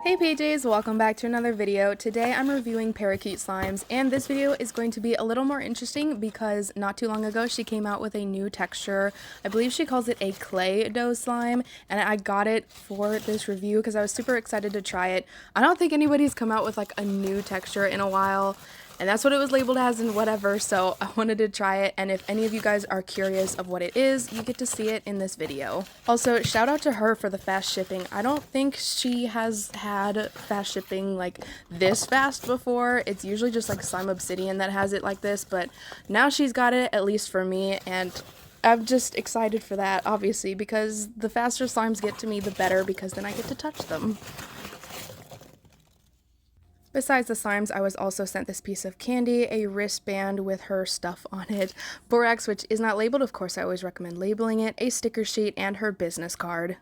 Hey PJs, welcome back to another video. Today I'm reviewing Parakeet slimes, and this video is going to be a little more interesting because not too long ago she came out with a new texture. I believe she calls it a clay dough slime, and I got it for this review because I was super excited to try it. I don't think anybody's come out with like a new texture in a while, and that's what it was labeled as and whatever, so I wanted to try it, and if any of you guys are curious of what it is, you get to see it in this video. Also, shout out to her for the fast shipping. I don't think she has had fast shipping like this fast before. It's usually just like Slime Obsidian that has it like this, but now she's got it, at least for me, and I'm just excited for that, obviously, because the faster slimes get to me, the better, because then I get to touch them. Besides the slimes, I was also sent this piece of candy, a wristband with her stuff on it, borax, which is not labeled, of course I always recommend labeling it, a sticker sheet, and her business card.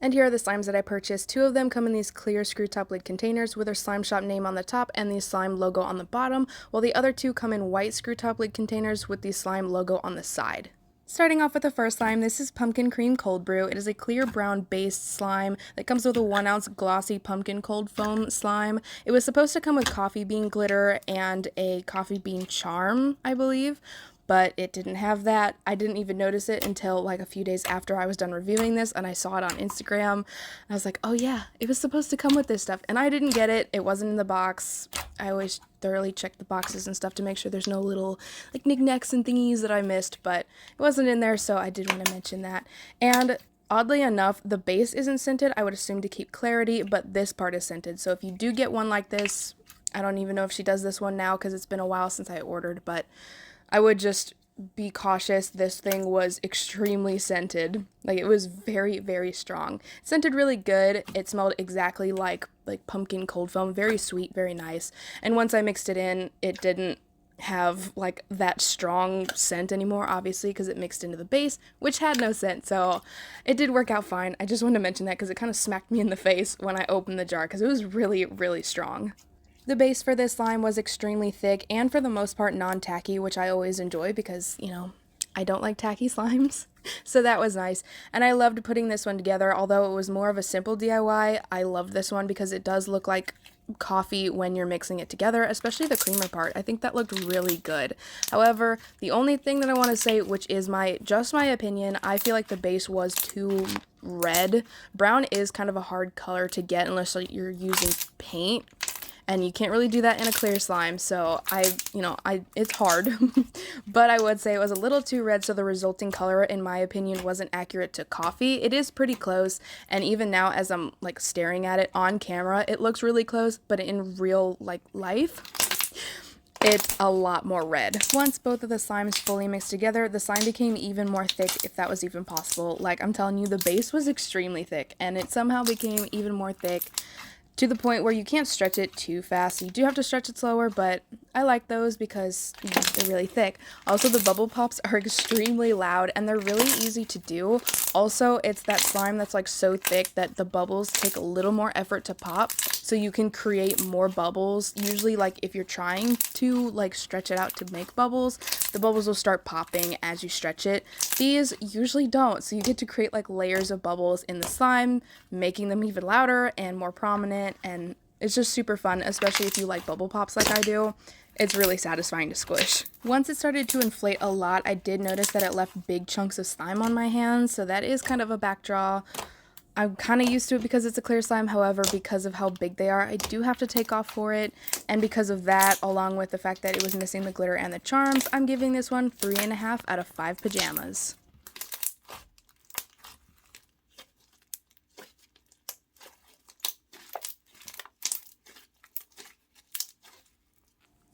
And here are the slimes that I purchased. Two of them come in these clear screw top lid containers with their slime shop name on the top and the slime logo on the bottom, while the other two come in white screw top lid containers with the slime logo on the side. Starting off with the first slime, this is Pumpkin Cream Cold Brew. It is a clear brown based slime that comes with a 1 ounce glossy pumpkin cold foam slime. It was supposed to come with coffee bean glitter and a coffee bean charm, I believe, but it didn't have that. I didn't even notice it until like a few days after I was done reviewing this, and I saw it on Instagram. I was like, oh yeah, it was supposed to come with this stuff, and I didn't get it. It wasn't in the box. I always thoroughly check the boxes and stuff to make sure there's no little like knickknacks and thingies that I missed, but it wasn't in there, so I did want to mention that. And oddly enough, the base isn't scented. I would assume to keep clarity, but this part is scented. So if you do get one like this, I don't even know if she does this one now because it's been a while since I ordered, but I would just be cautious. This thing was extremely scented. Like, it was very, very strong. It scented really good. It smelled exactly like pumpkin cold foam. Very sweet, very nice. And once I mixed it in, it didn't have like that strong scent anymore, obviously, because it mixed into the base, which had no scent. So it did work out fine. I just wanted to mention that because it kind of smacked me in the face when I opened the jar because it was really, really strong. The base for this slime was extremely thick and for the most part non-tacky, which I always enjoy because, you know, I don't like tacky slimes. So that was nice. And I loved putting this one together. Although it was more of a simple DIY, I love this one because it does look like coffee when you're mixing it together, especially the creamer part. I think that looked really good. However, the only thing that I want to say, which is just my opinion, I feel like the base was too red. Brown is kind of a hard color to get unless you're using paint. And you can't really do that in a clear slime, so it's hard. But I would say it was a little too red, so the resulting color, in my opinion, wasn't accurate to coffee. It is pretty close, and even now as I'm like staring at it on camera, it looks really close, but in real life, it's a lot more red. Once both of the slimes fully mixed together, the slime became even more thick, if that was even possible. Like, I'm telling you, the base was extremely thick, and it somehow became even more thick, to the point where you can't stretch it too fast. You do have to stretch it slower, but I like those because they're really thick. Also, the bubble pops are extremely loud and they're really easy to do. Also, it's that slime that's like so thick that the bubbles take a little more effort to pop, so you can create more bubbles. Usually, like if you're trying to like stretch it out to make bubbles, the bubbles will start popping as you stretch it. These usually don't, so you get to create like layers of bubbles in the slime, making them even louder and more prominent. And it's just super fun, especially if you like bubble pops like I do. It's really satisfying to squish. Once it started to inflate a lot, I did notice that it left big chunks of slime on my hands, so that is kind of a back draw. I'm kind of used to it because it's a clear slime. However, because of how big they are, I do have to take off for it, and because of that, along with the fact that it was missing the glitter and the charms, I'm giving this one 3.5 out of 5 pajamas.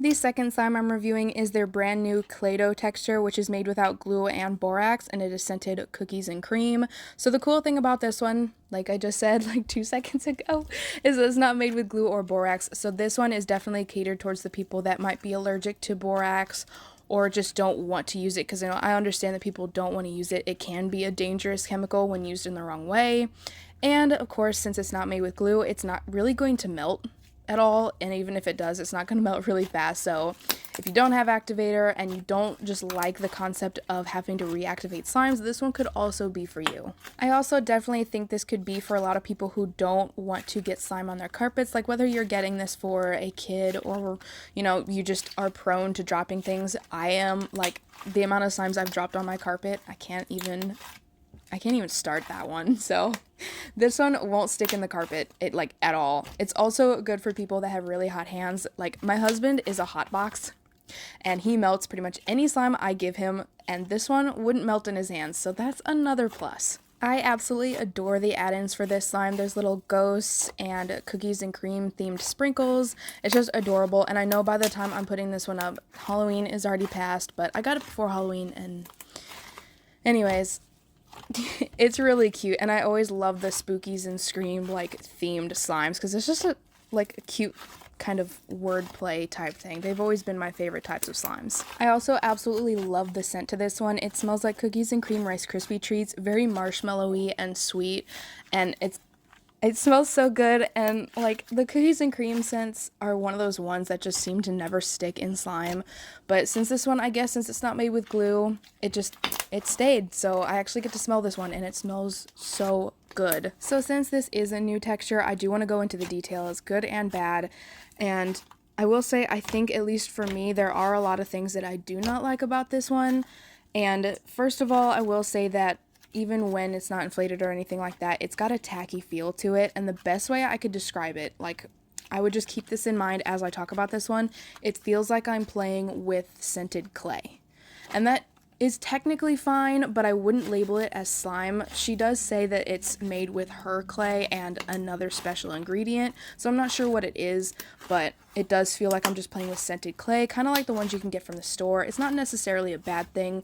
The second slime I'm reviewing is their brand new clay dough texture, which is made without glue and borax, and it is scented cookies and cream. So the cool thing about this one, like I just said like 2 seconds ago, is that it's not made with glue or borax. So this one is definitely catered towards the people that might be allergic to borax or just don't want to use it, because I understand that people don't want to use it. It can be a dangerous chemical when used in the wrong way. And of course, since it's not made with glue, it's not really going to melt. at all, and even if it does, it's not going to melt really fast. So if you don't have activator and you don't just like the concept of having to reactivate slimes, this one could also be for you. I also definitely think this could be for a lot of people who don't want to get slime on their carpets, like whether you're getting this for a kid or, you know, you just are prone to dropping things. I am, like, the amount of slimes I've dropped on my carpet, I can't even start that one. So this one won't stick in the carpet at all. It's also good for people that have really hot hands. Like, my husband is a hot box and he melts pretty much any slime I give him, and this one wouldn't melt in his hands, so that's another plus. I absolutely adore the add-ins for this slime. There's little ghosts and cookies and cream themed sprinkles. It's just adorable, and I know by the time I'm putting this one up, Halloween is already past, but I got it before Halloween, and anyways, it's really cute, and I always love the spookies and scream themed slimes because it's just a cute kind of wordplay type thing. They've always been my favorite types of slimes. I also absolutely love the scent to this one. It smells like cookies and cream Rice Krispie treats, very marshmallowy and sweet, and it smells so good, and like the cookies and cream scents are one of those ones that just seem to never stick in slime. But since this one, I guess since it's not made with glue, it stayed. So I actually get to smell this one and it smells so good. So since this is a new texture, I do want to go into the details, good and bad. And I will say, I think at least for me, there are a lot of things that I do not like about this one. And first of all, I will say that even when it's not inflated or anything like that, it's got a tacky feel to it, and the best way I could describe it, like, I would just keep this in mind as I talk about this one, it feels like I'm playing with scented clay. And that is technically fine, but I wouldn't label it as slime. She does say that it's made with her clay and another special ingredient, so I'm not sure what it is, but it does feel like I'm just playing with scented clay, kind of like the ones you can get from the store. It's not necessarily a bad thing.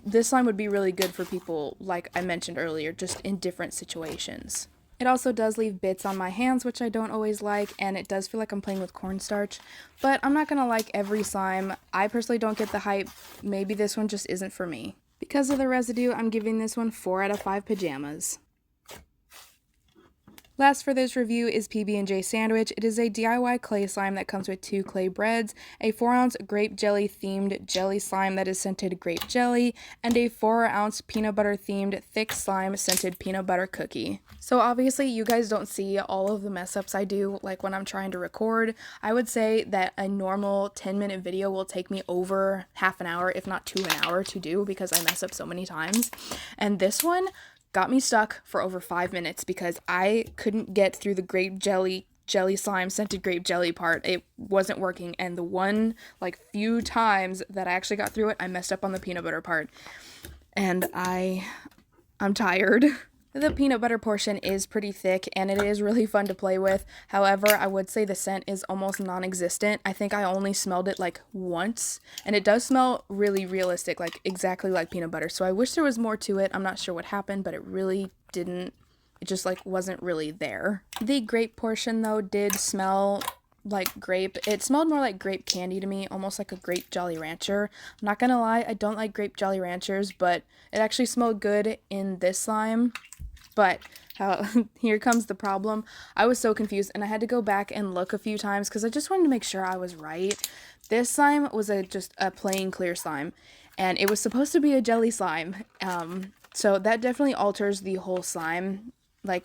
This slime would be really good for people, like I mentioned earlier, just in different situations. It also does leave bits on my hands, which I don't always like, and it does feel like I'm playing with cornstarch, but I'm not gonna like every slime. I personally don't get the hype. Maybe this one just isn't for me. Because of the residue, I'm giving this one 4 out of 5 pajamas. Last for this review is PB&J Sandwich. It is a DIY clay slime that comes with 2 clay breads, a 4-ounce grape jelly themed jelly slime that is scented grape jelly, and a 4-ounce peanut butter themed thick slime scented peanut butter cookie. So obviously you guys don't see all of the mess ups I do like when I'm trying to record. I would say that a normal 10-minute video will take me over half an hour, if not to an hour to do, because I mess up so many times. And this one got me stuck for over 5 minutes because I couldn't get through the grape jelly slime scented grape jelly part. It wasn't working, and the one few times that I actually got through it, I messed up on the peanut butter part, and I'm tired. The peanut butter portion is pretty thick, and it is really fun to play with. However, I would say the scent is almost non-existent. I think I only smelled it once, and it does smell really realistic, exactly like peanut butter. So I wish there was more to it. I'm not sure what happened, but it really didn't. It just wasn't really there. The grape portion though did smell like grape. It smelled more like grape candy to me, almost like a grape Jolly Rancher. I'm not gonna lie, I don't like grape Jolly Ranchers, but it actually smelled good in this slime. But here comes the problem. I was so confused, and I had to go back and look a few times because I just wanted to make sure I was right. This slime was just a plain clear slime, and it was supposed to be a jelly slime. So that definitely alters the whole slime.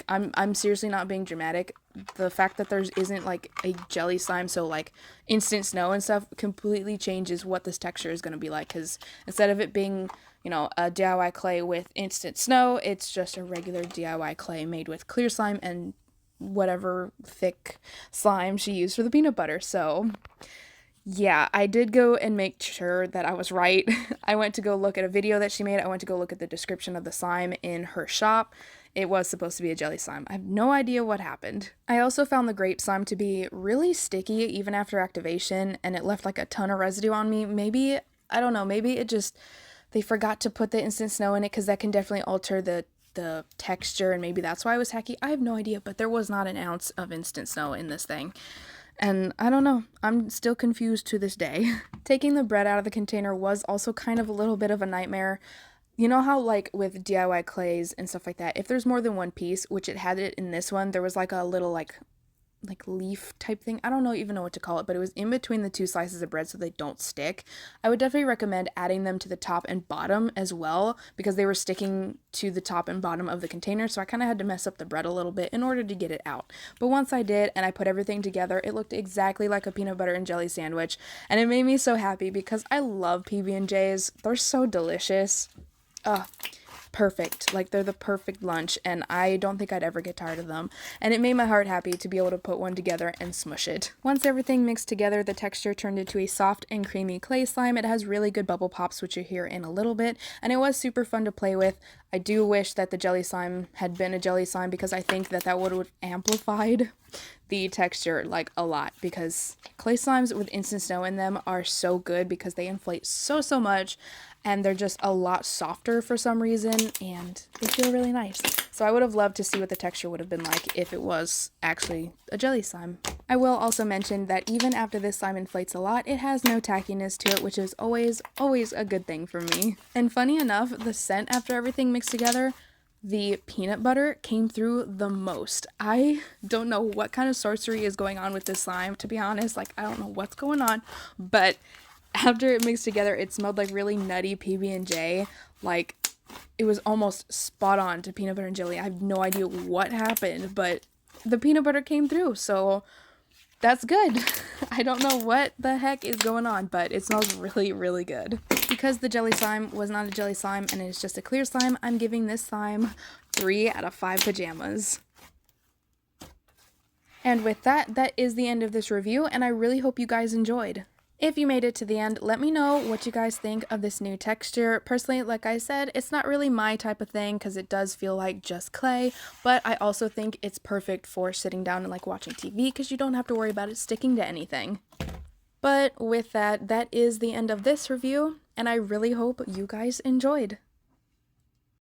I'm seriously not being dramatic. The fact that there isn't a jelly slime, so instant snow and stuff, completely changes what this texture is going to be like, because instead of it being a DIY clay with instant snow, it's just a regular DIY clay made with clear slime and whatever thick slime she used for the peanut butter. So yeah, I did go and make sure that I was right. I went to go look at a video that she made. I went to go look at the description of the slime in her shop. It was supposed to be a jelly slime. I have no idea what happened. I also found the grape slime to be really sticky even after activation, and it left a ton of residue on me. Maybe, I don't know, maybe it just, they forgot to put the instant snow in it, because that can definitely alter the texture, and maybe that's why it was tacky. I have no idea, but there was not an ounce of instant snow in this thing. And I don't know, I'm still confused to this day. Taking the bread out of the container was also kind of a little bit of a nightmare. You know how with DIY clays and stuff like that, if there's more than one piece, which it had it in this one, there was a little like leaf type thing. I don't even know what to call it, but it was in between the two slices of bread so they don't stick. I would definitely recommend adding them to the top and bottom as well, because they were sticking to the top and bottom of the container, so I kind of had to mess up the bread a little bit in order to get it out. But once I did and I put everything together, it looked exactly like a peanut butter and jelly sandwich, and it made me so happy because I love PB&Js. They're so delicious. Ugh. Perfect. Like, they're the perfect lunch, and I don't think I'd ever get tired of them. And it made my heart happy to be able to put one together and smush it. Once everything mixed together, the texture turned into a soft and creamy clay slime. It has really good bubble pops, which you'll hear in a little bit, and it was super fun to play with. I do wish that the jelly slime had been a jelly slime, because I think that would have amplified the texture like a lot, because clay slimes with instant snow in them are so good because they inflate so much, and they're just a lot softer for some reason, and they feel really nice. So I would have loved to see what the texture would have been like if it was actually a jelly slime. I will also mention that even after this slime inflates a lot, it has no tackiness to it, which is always a good thing for me. And funny enough, the scent after everything mixed together, the peanut butter came through the most. I don't know what kind of sorcery is going on with this slime, to be honest. Like, I don't know what's going on, but after it mixed together, it smelled like really nutty PB&J. Like, it was almost spot on to peanut butter and jelly. I have no idea what happened, but the peanut butter came through, so that's good. I don't know what the heck is going on, but it smells really good. Because the jelly slime was not a jelly slime and it's just a clear slime, I'm giving this slime 3 out of 5 pajamas. And with that, that is the end of this review, and I really hope you guys enjoyed. If you made it to the end, let me know what you guys think of this new texture. Personally, like I said, it's not really my type of thing because it does feel like just clay, but I also think it's perfect for sitting down and like watching TV because you don't have to worry about it sticking to anything. But with that, that is the end of this review, and I really hope you guys enjoyed.